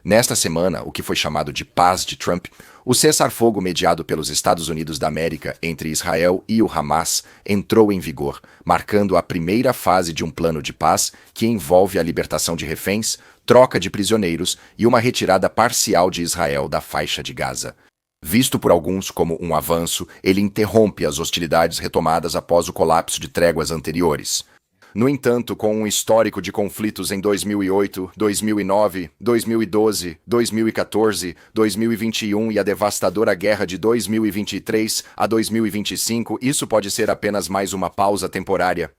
Nesta semana, o que foi chamado de Paz de Trump, o cessar-fogo mediado pelos Estados Unidos da América entre Israel e o Hamas entrou em vigor, marcando a primeira fase de um plano de paz que envolve a libertação de reféns, troca de prisioneiros e uma retirada parcial de Israel da faixa de Gaza. Visto por alguns como um avanço, ele interrompe as hostilidades retomadas após o colapso de tréguas anteriores. No entanto, com um histórico de conflitos em 2008, 2009, 2012, 2014, 2021 e a devastadora guerra de 2023 a 2025, isso pode ser apenas mais uma pausa temporária.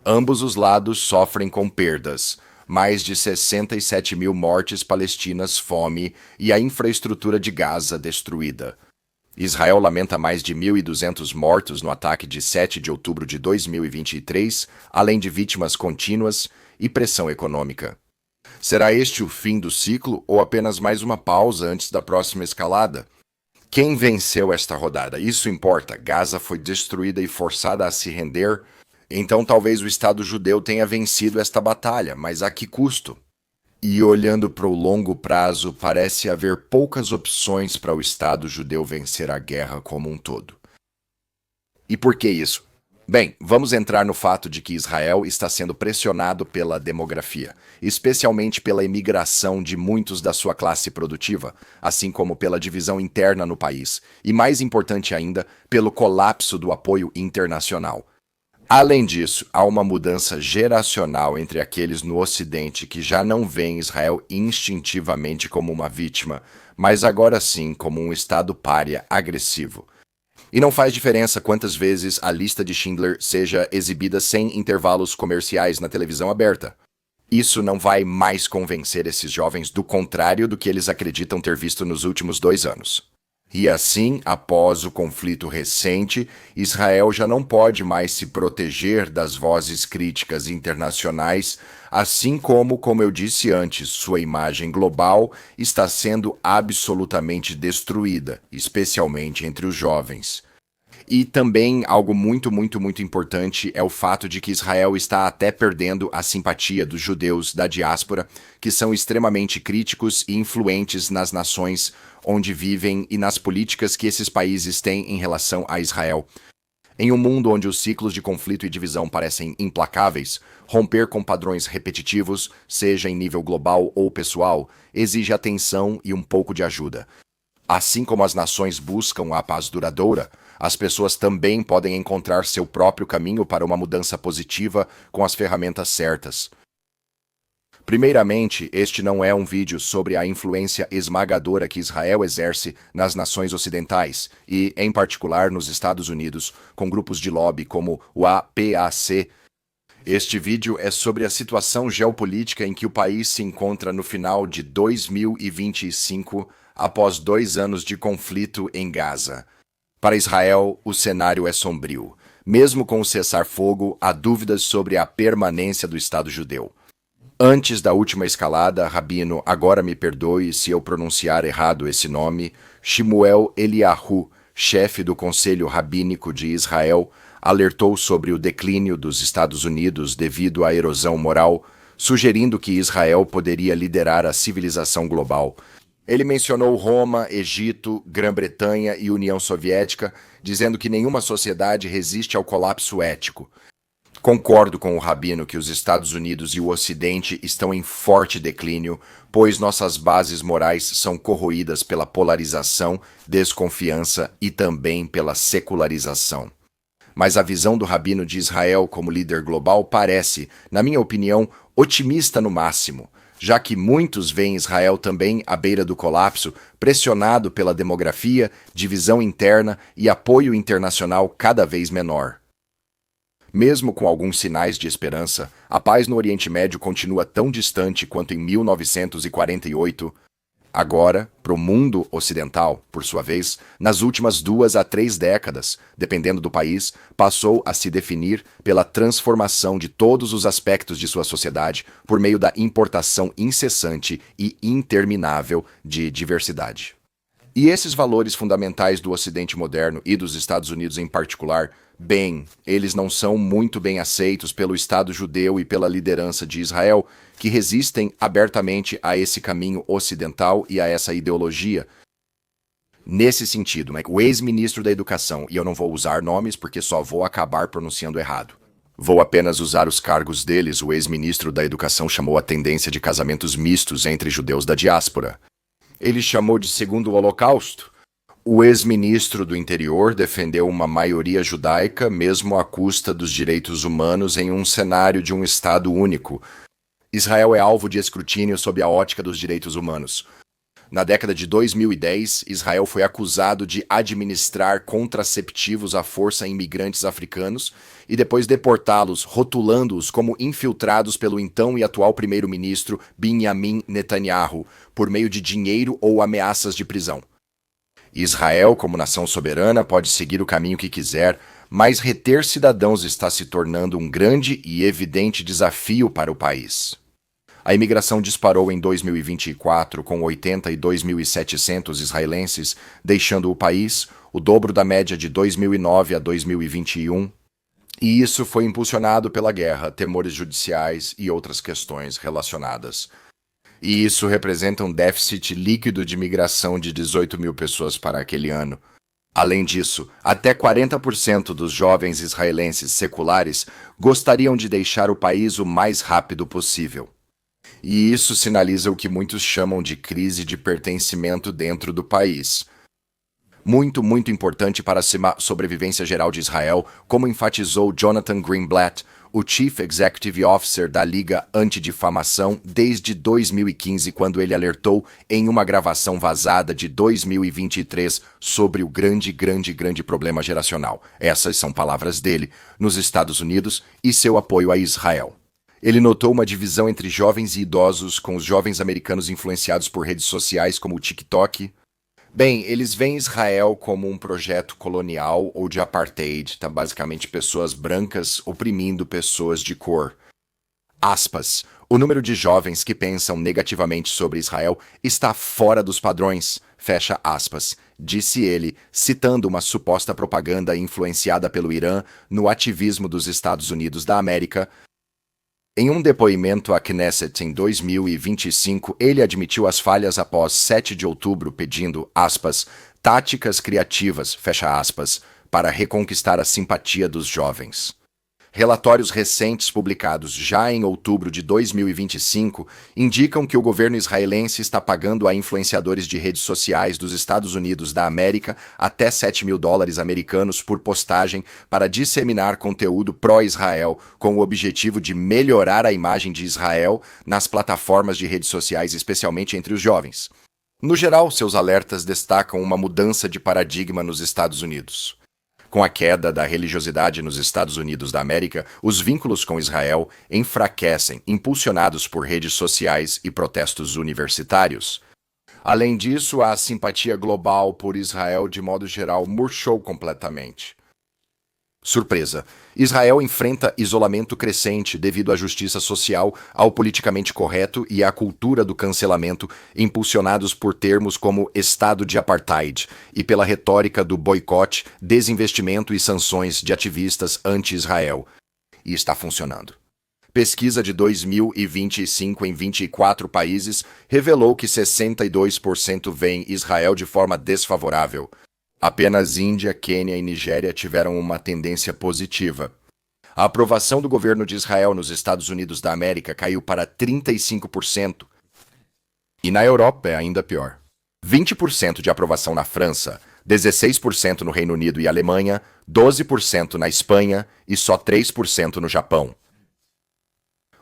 Ambos os lados sofrem com perdas. Mais de 67 mil mortes palestinas, fome e a infraestrutura de Gaza destruída. Israel lamenta mais de 1.200 mortos no ataque de 7 de outubro de 2023, além de vítimas contínuas e pressão econômica. Será este o fim do ciclo ou apenas mais uma pausa antes da próxima escalada? Quem venceu esta rodada? Isso importa. Gaza foi destruída e forçada a se render. Então talvez o Estado judeu tenha vencido esta batalha, mas a que custo? E olhando para o longo prazo, parece haver poucas opções para o Estado judeu vencer a guerra como um todo. E por que isso? Bem, vamos entrar no fato de que Israel está sendo pressionado pela demografia, especialmente pela imigração de muitos da sua classe produtiva, assim como pela divisão interna no país, e mais importante ainda, pelo colapso do apoio internacional. Além disso, há uma mudança geracional entre aqueles no Ocidente que já não veem Israel instintivamente como uma vítima, mas agora sim como um Estado pária agressivo. E não faz diferença quantas vezes a lista de Schindler seja exibida sem intervalos comerciais na televisão aberta. Isso não vai mais convencer esses jovens do contrário do que eles acreditam ter visto nos últimos 2 anos. E assim, após o conflito recente, Israel já não pode mais se proteger das vozes críticas internacionais, assim como eu disse antes, sua imagem global está sendo absolutamente destruída, especialmente entre os jovens. E também algo muito importante é o fato de que Israel está até perdendo a simpatia dos judeus da diáspora, que são extremamente críticos e influentes nas nações onde vivem e nas políticas que esses países têm em relação a Israel. Em um mundo onde os ciclos de conflito e divisão parecem implacáveis, romper com padrões repetitivos, seja em nível global ou pessoal, exige atenção e um pouco de ajuda. Assim como as nações buscam a paz duradoura, as pessoas também podem encontrar seu próprio caminho para uma mudança positiva com as ferramentas certas. Primeiramente, este não é um vídeo sobre a influência esmagadora que Israel exerce nas nações ocidentais e, em particular, nos Estados Unidos, com grupos de lobby como o APAC. Este vídeo é sobre a situação geopolítica em que o país se encontra no final de 2025, após 2 anos de conflito em Gaza. Para Israel, o cenário é sombrio. Mesmo com o cessar-fogo, há dúvidas sobre a permanência do Estado judeu. Antes da última escalada, Rabino, agora me perdoe se eu pronunciar errado esse nome, Shmuel Eliyahu, chefe do Conselho Rabínico de Israel, alertou sobre o declínio dos Estados Unidos devido à erosão moral, sugerindo que Israel poderia liderar a civilização global. Ele mencionou Roma, Egito, Grã-Bretanha e União Soviética, dizendo que nenhuma sociedade resiste ao colapso ético. Concordo com o Rabino que os Estados Unidos e o Ocidente estão em forte declínio, pois nossas bases morais são corroídas pela polarização, desconfiança e também pela secularização. Mas a visão do Rabino de Israel como líder global parece, na minha opinião, otimista no máximo, já que muitos veem Israel também à beira do colapso, pressionado pela demografia, divisão interna e apoio internacional cada vez menor. Mesmo com alguns sinais de esperança, a paz no Oriente Médio continua tão distante quanto em 1948. Agora, para o mundo ocidental, por sua vez, nas últimas 2 a 3 décadas, dependendo do país, passou a se definir pela transformação de todos os aspectos de sua sociedade por meio da importação incessante e interminável de diversidade. E esses valores fundamentais do Ocidente moderno e dos Estados Unidos em particular, bem, eles não são muito bem aceitos pelo Estado judeu e pela liderança de Israel, que resistem abertamente a esse caminho ocidental e a essa ideologia. Nesse sentido, o ex-ministro da Educação, e eu não vou usar nomes porque só vou acabar pronunciando errado. Vou apenas usar os cargos deles. O ex-ministro da Educação chamou a tendência de casamentos mistos entre judeus da diáspora. Ele chamou de segundo Holocausto. O ex-ministro do Interior defendeu uma maioria judaica, mesmo à custa dos direitos humanos, em um cenário de um Estado único. Israel é alvo de escrutínio sob a ótica dos direitos humanos. Na década de 2010, Israel foi acusado de administrar contraceptivos à força em imigrantes africanos e depois deportá-los, rotulando-os como infiltrados pelo então e atual primeiro-ministro Benjamin Netanyahu, por meio de dinheiro ou ameaças de prisão. Israel, como nação soberana, pode seguir o caminho que quiser, mas reter cidadãos está se tornando um grande e evidente desafio para o país. A imigração disparou em 2024, com 82.700 israelenses deixando o país, o dobro da média de 2009 a 2021. E isso foi impulsionado pela guerra, temores judiciais e outras questões relacionadas. E isso representa um déficit líquido de migração de 18 mil pessoas para aquele ano. Além disso, até 40% dos jovens israelenses seculares gostariam de deixar o país o mais rápido possível. E isso sinaliza o que muitos chamam de crise de pertencimento dentro do país. Muito importante para a sobrevivência geral de Israel, como enfatizou Jonathan Greenblatt, o Chief Executive Officer da Liga Antidifamação desde 2015, quando ele alertou em uma gravação vazada de 2023 sobre o grande problema geracional. Essas são palavras dele, nos Estados Unidos e seu apoio a Israel. Ele notou uma divisão entre jovens e idosos, com os jovens americanos influenciados por redes sociais como o TikTok. Bem, eles veem Israel como um projeto colonial ou de apartheid, basicamente pessoas brancas oprimindo pessoas de cor. Aspas. O número de jovens que pensam negativamente sobre Israel está fora dos padrões, fecha aspas, disse ele, citando uma suposta propaganda influenciada pelo Irã no ativismo dos Estados Unidos da América. Em um depoimento à Knesset em 2025, ele admitiu as falhas após 7 de outubro, pedindo, aspas, táticas criativas, fecha aspas, para reconquistar a simpatia dos jovens. Relatórios recentes publicados já em outubro de 2025 indicam que o governo israelense está pagando a influenciadores de redes sociais dos Estados Unidos da América até $7.000 americanos por postagem para disseminar conteúdo pró-Israel, com o objetivo de melhorar a imagem de Israel nas plataformas de redes sociais, especialmente entre os jovens. No geral, seus alertas destacam uma mudança de paradigma nos Estados Unidos. Com a queda da religiosidade nos Estados Unidos da América, os vínculos com Israel enfraquecem, impulsionados por redes sociais e protestos universitários. Além disso, a simpatia global por Israel, de modo geral, murchou completamente. Surpresa! Israel enfrenta isolamento crescente devido à justiça social, ao politicamente correto e à cultura do cancelamento, impulsionados por termos como Estado de Apartheid e pela retórica do boicote, desinvestimento e sanções de ativistas anti-Israel. E está funcionando. Pesquisa de 2025 em 24 países revelou que 62% veem Israel de forma desfavorável. Apenas Índia, Quênia e Nigéria tiveram uma tendência positiva. A aprovação do governo de Israel nos Estados Unidos da América caiu para 35%. E na Europa é ainda pior. 20% de aprovação na França, 16% no Reino Unido e Alemanha, 12% na Espanha e só 3% no Japão.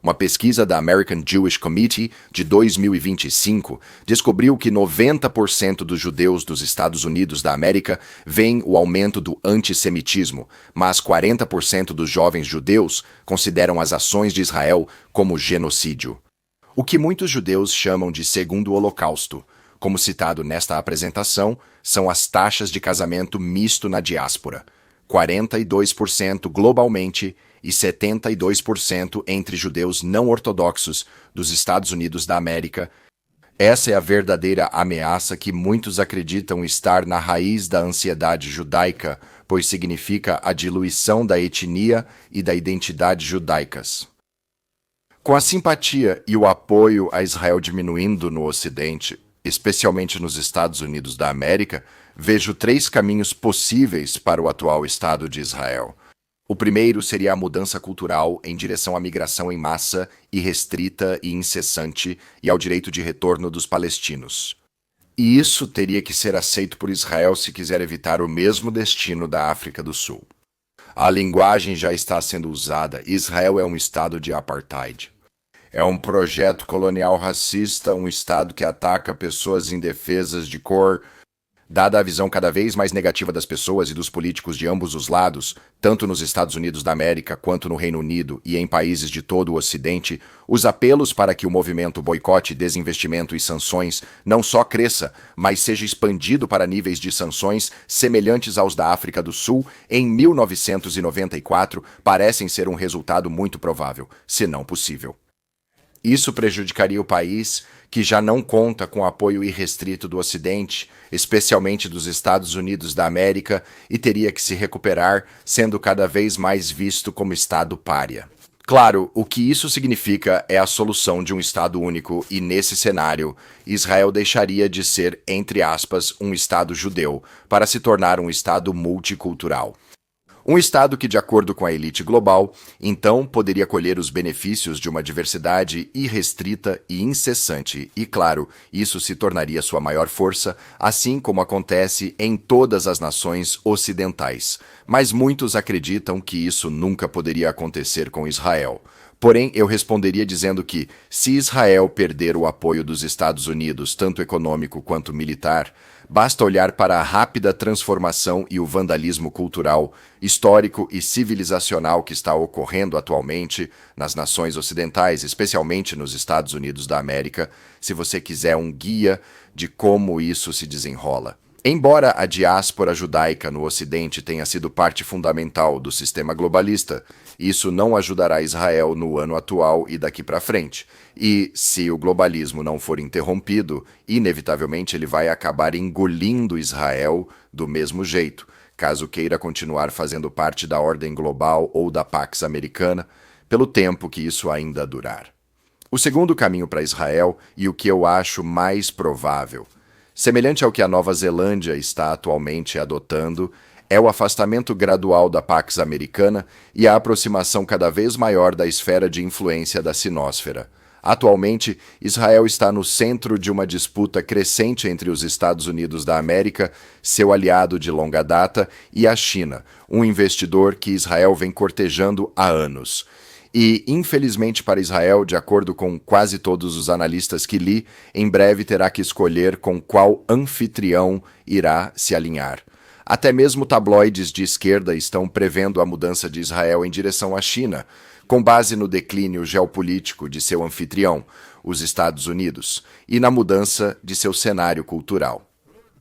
Uma pesquisa da American Jewish Committee de 2025 descobriu que 90% dos judeus dos Estados Unidos da América veem o aumento do antissemitismo, mas 40% dos jovens judeus consideram as ações de Israel como genocídio. O que muitos judeus chamam de segundo Holocausto, como citado nesta apresentação, são as taxas de casamento misto na diáspora, 42% globalmente e 72% entre judeus não ortodoxos dos Estados Unidos da América. Essa é a verdadeira ameaça que muitos acreditam estar na raiz da ansiedade judaica, pois significa a diluição da etnia e da identidade judaicas. Com a simpatia e o apoio a Israel diminuindo no Ocidente, especialmente nos Estados Unidos da América, vejo três caminhos possíveis para o atual Estado de Israel. O primeiro seria a mudança cultural em direção à migração em massa, irrestrita e incessante, e ao direito de retorno dos palestinos. E isso teria que ser aceito por Israel se quiser evitar o mesmo destino da África do Sul. A linguagem já está sendo usada. Israel é um estado de apartheid. É um projeto colonial racista, um estado que ataca pessoas indefesas de cor. Dada a visão cada vez mais negativa das pessoas e dos políticos de ambos os lados, tanto nos Estados Unidos da América quanto no Reino Unido e em países de todo o Ocidente, os apelos para que o movimento boicote, desinvestimento e sanções não só cresça, mas seja expandido para níveis de sanções semelhantes aos da África do Sul em 1994 parecem ser um resultado muito provável, se não possível. Isso prejudicaria o país, que já não conta com apoio irrestrito do Ocidente, especialmente dos Estados Unidos da América, e teria que se recuperar, sendo cada vez mais visto como Estado pária. Claro, o que isso significa é a solução de um Estado único, e nesse cenário, Israel deixaria de ser, entre aspas, um Estado judeu, para se tornar um Estado multicultural. Um Estado que, de acordo com a elite global, então poderia colher os benefícios de uma diversidade irrestrita e incessante, e, claro, isso se tornaria sua maior força, assim como acontece em todas as nações ocidentais. Mas muitos acreditam que isso nunca poderia acontecer com Israel. Porém, eu responderia dizendo que, se Israel perder o apoio dos Estados Unidos, tanto econômico quanto militar, basta olhar para a rápida transformação e o vandalismo cultural, histórico e civilizacional que está ocorrendo atualmente nas nações ocidentais, especialmente nos Estados Unidos da América, se você quiser um guia de como isso se desenrola. Embora a diáspora judaica no Ocidente tenha sido parte fundamental do sistema globalista, isso não ajudará Israel no ano atual e daqui para frente. E, se o globalismo não for interrompido, inevitavelmente ele vai acabar engolindo Israel do mesmo jeito, caso queira continuar fazendo parte da ordem global ou da Pax Americana, pelo tempo que isso ainda durar. O segundo caminho para Israel, e o que eu acho mais provável, semelhante ao que a Nova Zelândia está atualmente adotando, é o afastamento gradual da Pax Americana e a aproximação cada vez maior da esfera de influência da Sinosfera. Atualmente, Israel está no centro de uma disputa crescente entre os Estados Unidos da América, seu aliado de longa data, e a China, um investidor que Israel vem cortejando há anos. E, infelizmente para Israel, de acordo com quase todos os analistas que li, em breve terá que escolher com qual anfitrião irá se alinhar. Até mesmo tabloides de esquerda estão prevendo a mudança de Israel em direção à China, com base no declínio geopolítico de seu anfitrião, os Estados Unidos, e na mudança de seu cenário cultural.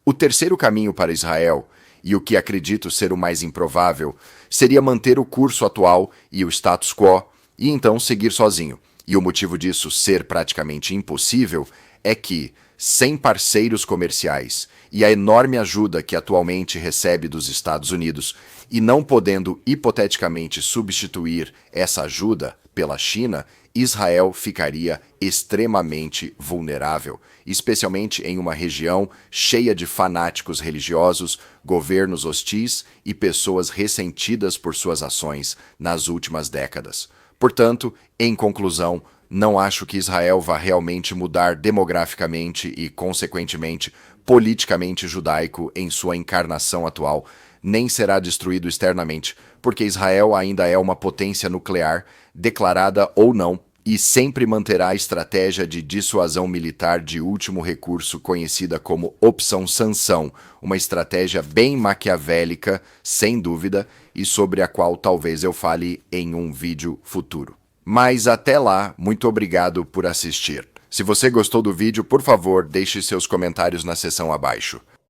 O terceiro caminho para Israel, e o que acredito ser o mais improvável, seria manter o curso atual e o status quo, e então seguir sozinho. E o motivo disso ser praticamente impossível é que, sem parceiros comerciais e a enorme ajuda que atualmente recebe dos Estados Unidos, e não podendo hipoteticamente substituir essa ajuda pela China, Israel ficaria extremamente vulnerável, especialmente em uma região cheia de fanáticos religiosos, governos hostis e pessoas ressentidas por suas ações nas últimas décadas. Portanto, em conclusão, não acho que Israel vá realmente mudar demograficamente e, consequentemente, politicamente judaico em sua encarnação atual, nem será destruído externamente, porque Israel ainda é uma potência nuclear, declarada ou não, e sempre manterá a estratégia de dissuasão militar de último recurso conhecida como Opção Sanção, uma estratégia bem maquiavélica, sem dúvida, e sobre a qual talvez eu fale em um vídeo futuro. Mas até lá, muito obrigado por assistir. Se você gostou do vídeo, por favor, deixe seus comentários na seção abaixo.